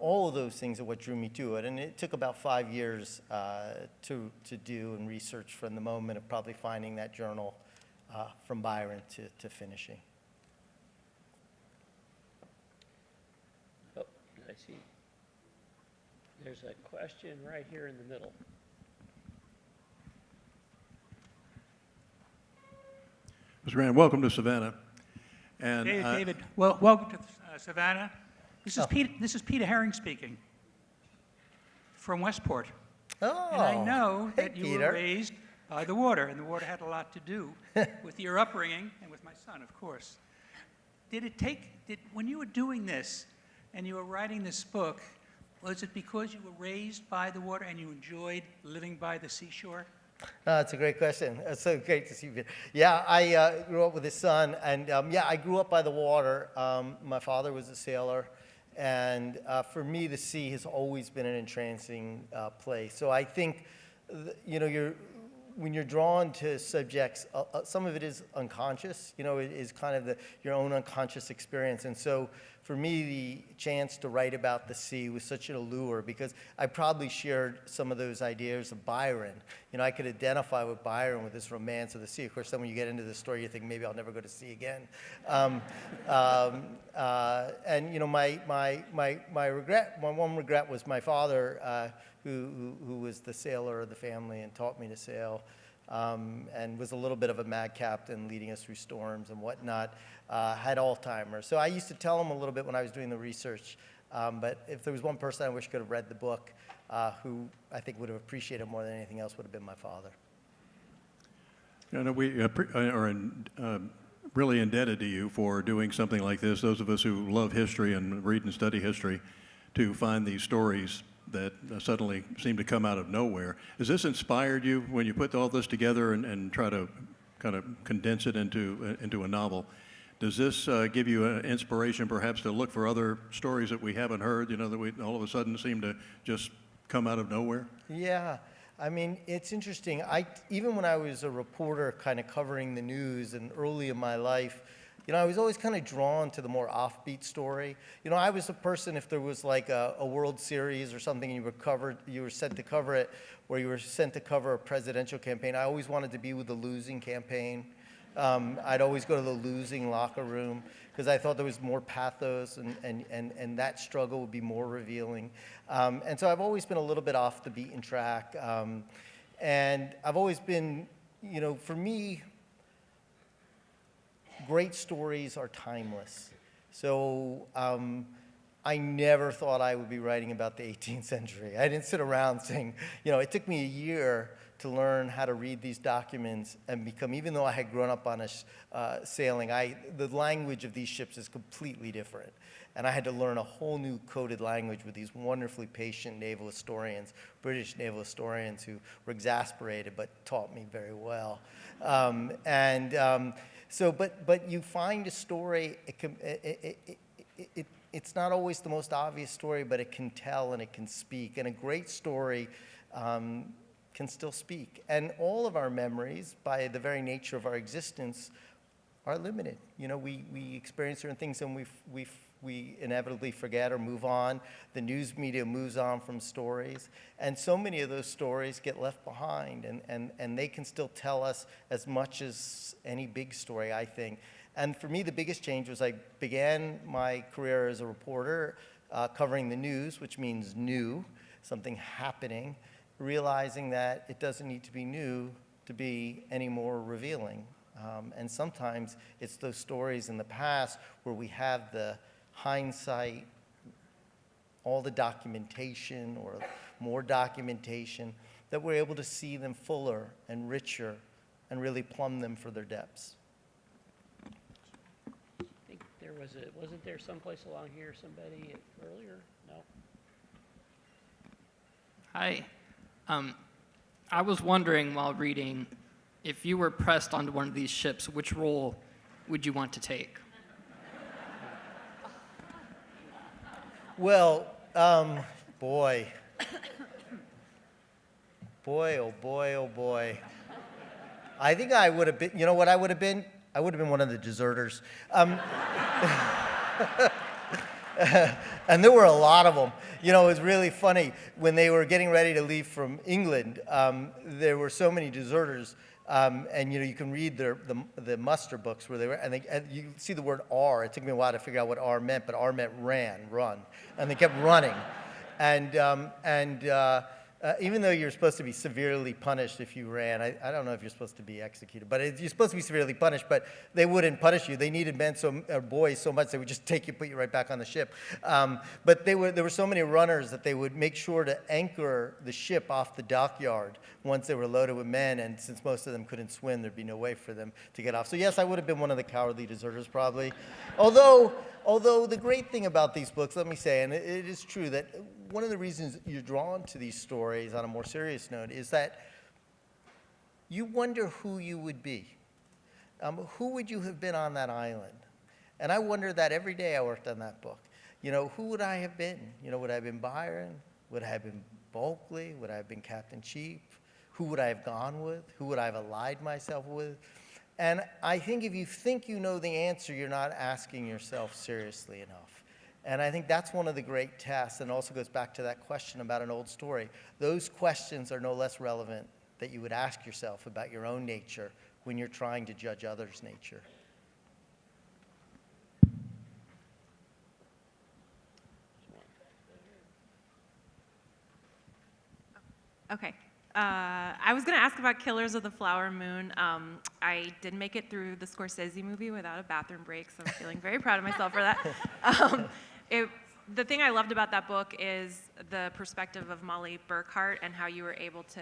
all of those things are what drew me to it. And it took about 5 years to do and research from the moment of probably finding that journal from Byron to finishing. Oh, I see. There's a question right here in the middle. Mr. Grann, welcome to Savannah. And David, welcome to Savannah. This is Peter Herring speaking from Westport. Oh, And I know hey, that you Peter. were raised by the water, and the water had a lot to do with your upbringing and with my son, of course. When you were doing this and you were writing this book, was it because you were raised by the water and you enjoyed living by the seashore? That's a great question. It's so great to see you. Yeah, I grew up with his son, and I grew up by the water. My father was a sailor, and for me, the sea has always been an entrancing place. So I think, when you're drawn to subjects, some of it is unconscious. It is kind of your own unconscious experience. And so for me, the chance to write about the sea was such an allure because I probably shared some of those ideas of Byron. I could identify with Byron with this romance of the sea. Of course, then when you get into the story, you think maybe I'll never go to sea again. And my one regret was my father, who was the sailor of the family and taught me to sail, and was a little bit of a mad captain leading us through storms and whatnot, had Alzheimer's. So I used to tell him a little bit when I was doing the research, but if there was one person I wish could have read the book, who I think would have appreciated it more than anything else would have been my father. we are really indebted to you for doing something like this. Those of us who love history and read and study history, to find these stories that suddenly seem to come out of nowhere. Has this inspired you when you put all this together and try to kind of condense it into a novel? Does this give you an inspiration perhaps to look for other stories that we haven't heard, that we all of a sudden seem to just come out of nowhere? Yeah. I mean, it's interesting. Even when I was a reporter kind of covering the news and early in my life, I was always kind of drawn to the more offbeat story. I was a person, if there was like a World Series or something and you were sent to cover it, or you were sent to cover a presidential campaign, I always wanted to be with the losing campaign. I'd always go to the losing locker room because I thought there was more pathos and that struggle would be more revealing. And so I've always been a little bit off the beaten track. And I've always been, for me, great stories are timeless. So I never thought I would be writing about the 18th century. I didn't sit around saying, it took me a year to learn how to read these documents and become, even though I had grown up on sailing, the language of these ships is completely different. And I had to learn a whole new coded language with these wonderfully patient naval historians, British naval historians who were exasperated but taught me very well. But you find a story, it's not always the most obvious story, but it can tell and it can speak. And a great story can still speak. And all of our memories, by the very nature of our existence, are limited. You know, we experience certain things and we inevitably forget or move on. The news media moves on from stories. And so many of those stories get left behind, and they can still tell us as much as any big story, I think. And for me, the biggest change was I began my career as a reporter covering the news, which means new, something happening, realizing that it doesn't need to be new to be any more revealing. And sometimes it's those stories in the past where we have the hindsight, all the documentation or more documentation, that we're able to see them fuller and richer and really plumb them for their depths. I think there was wasn't there someplace along here somebody earlier? No? Hi. I was wondering while reading, if you were pressed onto one of these ships, which role would you want to take? Well, boy. Boy, oh boy, oh boy. I think I would have been, you know what I would have been? I would have been one of the deserters. And there were a lot of them. You know, it was really funny. When they were getting ready to leave from England, there were so many deserters. And, you know, you can read the muster books where they were, and you see the word R. It took me a while to figure out what R meant, but R meant run. And they kept running. Even though you're supposed to be severely punished if you ran, I don't know if you're supposed to be executed, but you're supposed to be severely punished, but they wouldn't punish you. They needed boys so much they would just take you, put you right back on the ship. But there were so many runners that they would make sure to anchor the ship off the dockyard once they were loaded with men, and since most of them couldn't swim, there'd be no way for them to get off. So yes, I would have been one of the cowardly deserters probably. Although the great thing about these books, let me say, and it is true, that one of the reasons you're drawn to these stories on a more serious note is that you wonder who you would be. Who would you have been on that island? And I wonder that every day I worked on that book. You know, who would I have been? You know, would I have been Byron? Would I have been Bulkley? Would I have been Captain Cheap? Who would I have gone with? Who would I have allied myself with? And I think if you think you know the answer, you're not asking yourself seriously enough. And I think that's one of the great tests, and also goes back to that question about an old story. Those questions are no less relevant that you would ask yourself about your own nature when you're trying to judge others' nature. Okay. I was going to ask about Killers of the Flower Moon. I did make it through the Scorsese movie without a bathroom break, so I'm feeling very proud of myself for that. The thing I loved about that book is the perspective of Molly Burkhart and how you were able to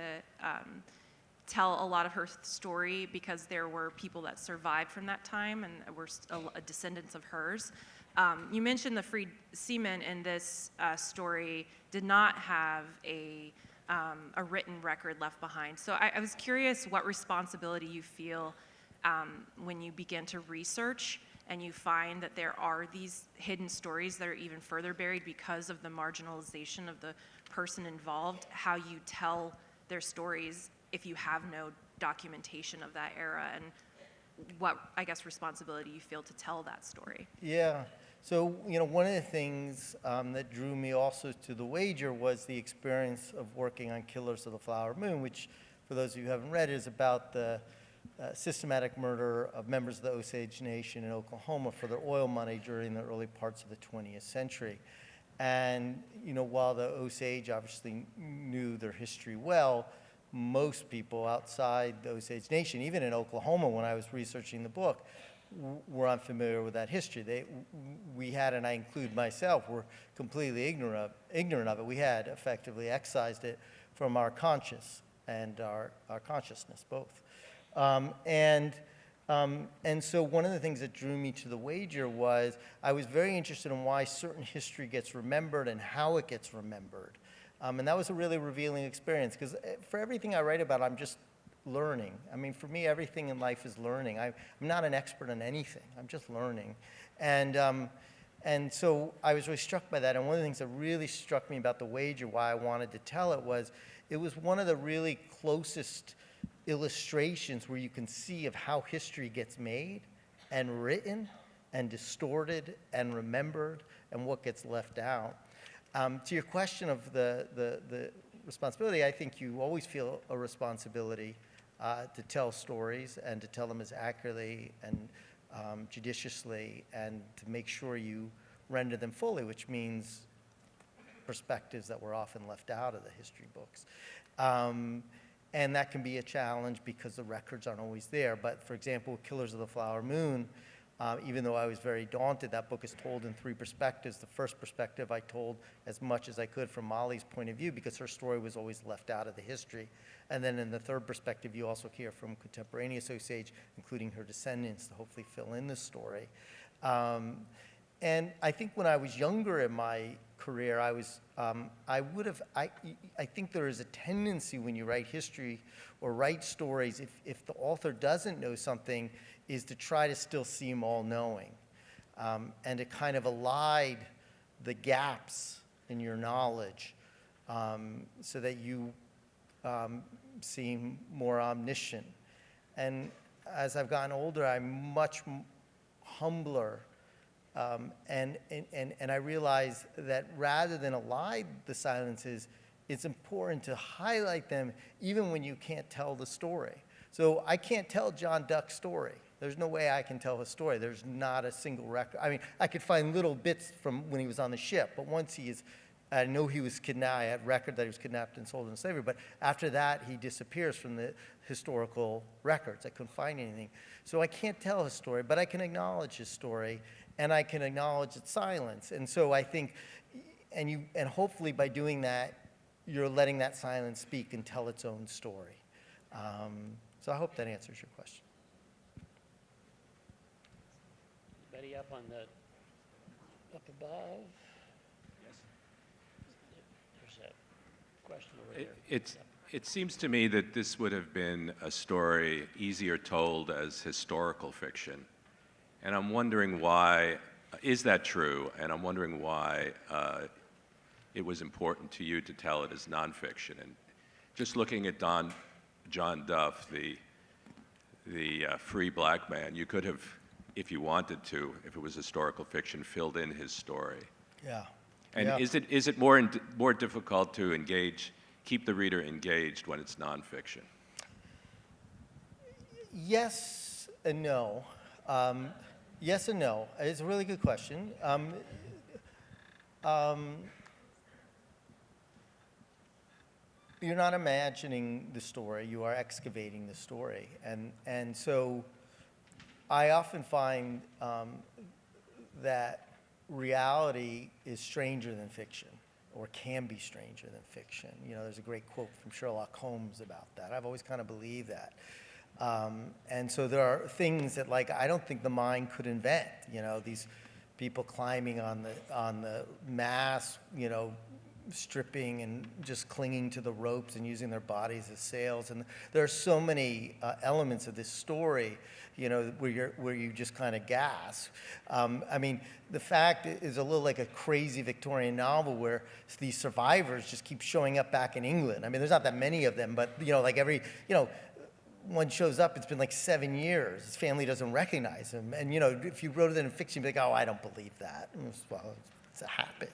tell a lot of her story, because there were people that survived from that time and were descendants of hers. You mentioned the freed seamen in this story did not have a written record left behind. So I was curious what responsibility you feel when you begin to research and you find that there are these hidden stories that are even further buried because of the marginalization of the person involved, how you tell their stories if you have no documentation of that era, and what, I guess, responsibility you feel to tell that story. Yeah. So, you know, one of the things that drew me also to The Wager was the experience of working on Killers of the Flower Moon, which, for those of you who haven't read, is about the systematic murder of members of the Osage Nation in Oklahoma for their oil money during the early parts of the 20th century. And, you know, while the Osage obviously knew their history well, most people outside the Osage Nation, even in Oklahoma when I was researching the book, were unfamiliar with that history. We had, and I include myself, were completely ignorant of it. We had effectively excised it from our conscience. and our consciousness, both. And so one of the things that drew me to the wager was I was very interested in why certain history gets remembered and how it gets remembered. And that was a really revealing experience, because for everything I write about, I'm just learning. I mean, for me, everything in life is learning. I'm not an expert on anything. I'm just learning. And so I was really struck by that. And one of the things that really struck me about the wager, why I wanted to tell it was one of the really closest illustrations where you can see of how history gets made and written and distorted and remembered and what gets left out. To your question of the responsibility, I think you always feel a responsibility to tell stories and to tell them as accurately and judiciously, and to make sure you render them fully, which means perspectives that were often left out of the history books. And that can be a challenge because the records aren't always there. But for example, Killers of the Flower Moon, even though I was very daunted, that book is told in 3 perspectives. The first perspective I told as much as I could from Molly's point of view, because her story was always left out of the history. And then in the 3rd perspective, you also hear from contemporaneous Osage, including her descendants, to hopefully fill in the story. And I think when I was younger in my career, I think there is a tendency when you write history or write stories, if the author doesn't know something, is to try to still seem all-knowing, and to kind of elide the gaps in your knowledge, so that you seem more omniscient. And as I've gotten older, I'm much humbler, and I realize that rather than elide the silences, it's important to highlight them even when you can't tell the story. So I can't tell John Duck's story. There's no way I can tell his story. There's not a single record. I mean, I could find little bits from when he was on the ship, but once I know he was kidnapped, I had record that he was kidnapped and sold into slavery, but after that, he disappears from the historical records. I couldn't find anything. So I can't tell his story, but I can acknowledge his story, and I can acknowledge its silence. And so I think, and hopefully by doing that, you're letting that silence speak and tell its own story. So I hope that answers your question. Anybody up above? Yes. There's a question over there. It seems to me that this would have been a story easier told as historical fiction. And I'm wondering why, is that true? And I'm wondering why it was important to you to tell it as nonfiction. And just looking at John Duff, the free black man, you could have, if you wanted to, if it was historical fiction, filled in his story. Yeah. And Yeah. is it more difficult to keep the reader engaged when it's nonfiction? Yes and no. Yes and no. It's a really good question. You're not imagining the story, you are excavating the story. And so I often find that reality is stranger than fiction, or can be stranger than fiction. You know, there's a great quote from Sherlock Holmes about that. I've always kind of believed that. And so there are things that, like, I don't think the mind could invent. You know, these people climbing on the mast, you know, stripping and just clinging to the ropes and using their bodies as sails. And there are so many elements of this story, you know, where you just kind of gasp. I mean, the fact is a little like a crazy Victorian novel where these survivors just keep showing up back in England. I mean, there's not that many of them, but, you know, like one shows up, it's been like 7 years. His family doesn't recognize him. And, you know, if you wrote it in fiction, you'd be like, oh, I don't believe that. And well, it's happened.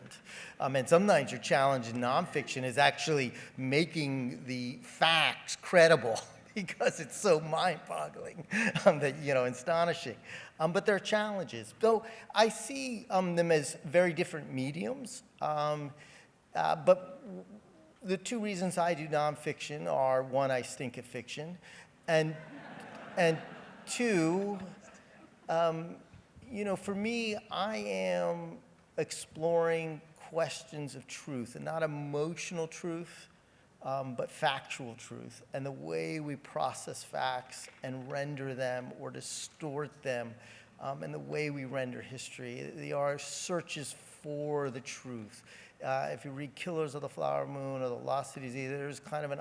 And sometimes your challenge in nonfiction is actually making the facts credible because it's so mind-boggling, and astonishing. But there are challenges. So I see them as very different mediums. But the 2 reasons I do nonfiction are, 1, I stink at fiction, and 2, for me, I am exploring questions of truth, and not emotional truth, but factual truth. And the way we process facts and render them or distort them, and the way we render history, our searches for the truth. If you read Killers of the Flower Moon or The Lost Cities, there's kind of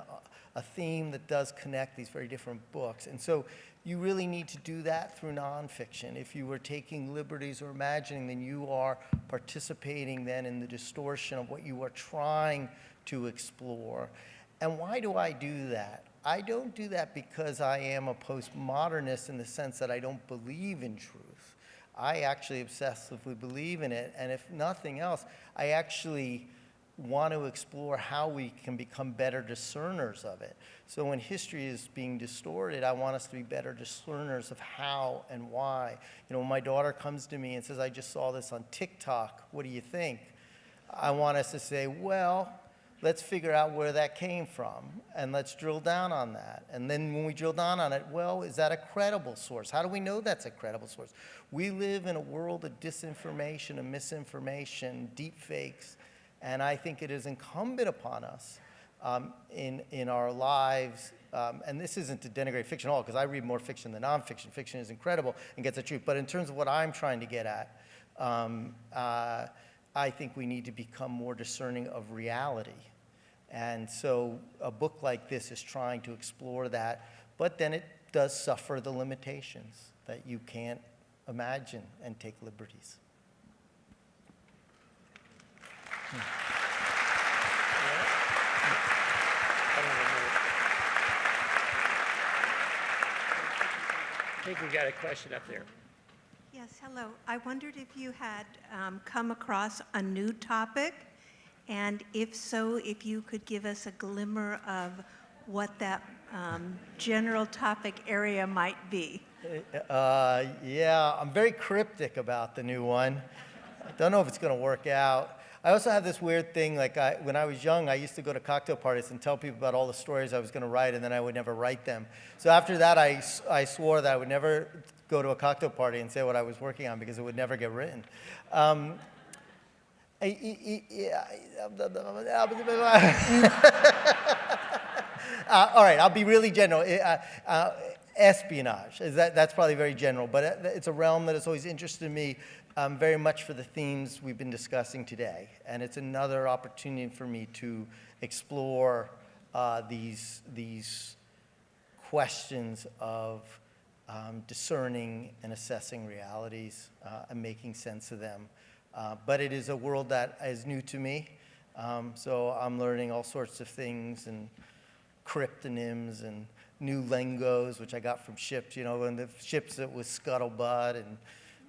a theme that does connect these very different books. And so you really need to do that through nonfiction. If you were taking liberties or imagining, then you are participating then in the distortion of what you are trying to explore. And why do I do that? I don't do that because I am a postmodernist in the sense that I don't believe in truth. I actually obsessively believe in it, and if nothing else, I actually want to explore how we can become better discerners of it. So when history is being distorted, I want us to be better discerners of how and why. You know, when my daughter comes to me and says, I just saw this on TikTok, what do you think? I want us to say, well, let's figure out where that came from, and let's drill down on that. And then when we drill down on it, well, is that a credible source? How do we know that's a credible source? We live in a world of disinformation and misinformation, deep fakes, and I think it is incumbent upon us in our lives, and this isn't to denigrate fiction at all, because I read more fiction than nonfiction. Fiction is incredible and gets the truth. But in terms of what I'm trying to get at, I think we need to become more discerning of reality. And so a book like this is trying to explore that, but then it does suffer the limitations that you can't imagine and take liberties. I think we got a question up there. Yes, hello. I wondered if you had come across a new topic, and if so, if you could give us a glimmer of what that general topic area might be. Yeah, I'm very cryptic about the new one. I don't know if it's going to work out. I also have this weird thing, like when I was young, I used to go to cocktail parties and tell people about all the stories I was going to write, and then I would never write them. So after that, I swore that I would never go to a cocktail party and say what I was working on because it would never get written. All right, I'll be really general. Espionage, that's probably very general, but it's a realm that has always interested me very much for the themes we've been discussing today. And it's another opportunity for me to explore these questions of discerning and assessing realities and making sense of them. But it is a world that is new to me, so I'm learning all sorts of things and cryptonyms and new lingos, which I got from ships. You know, when the ships it was scuttlebutt and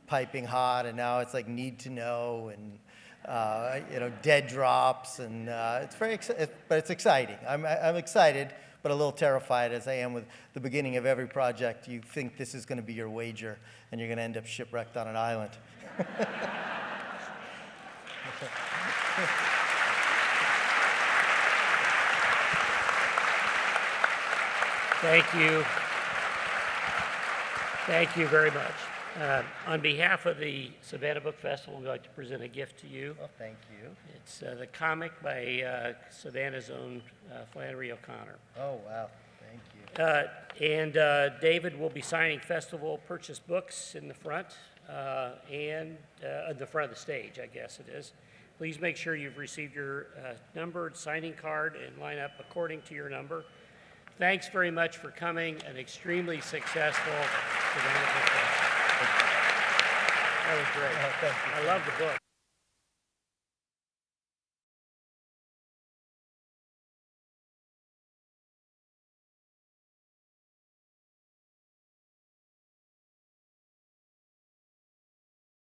piping hot, and now it's like need to know and you know, dead drops, and it's very but it's exciting. I'm excited, but a little terrified as I am with the beginning of every project. You think this is going to be your wager, and you're going to end up shipwrecked on an island. Thank you. Thank you very much. On behalf of the Savannah Book Festival, we'd like to present a gift to you. Well, thank you. It's the comic by Savannah's own Flannery O'Connor. Oh, wow. Thank you. And David will be signing festival purchase books in the front and at the front of the stage, I guess it is. Please make sure you've received your numbered signing card and line up according to your number. Thanks very much for coming. An extremely successful Savannah Book Festival. That was great. Thank you. I love the book.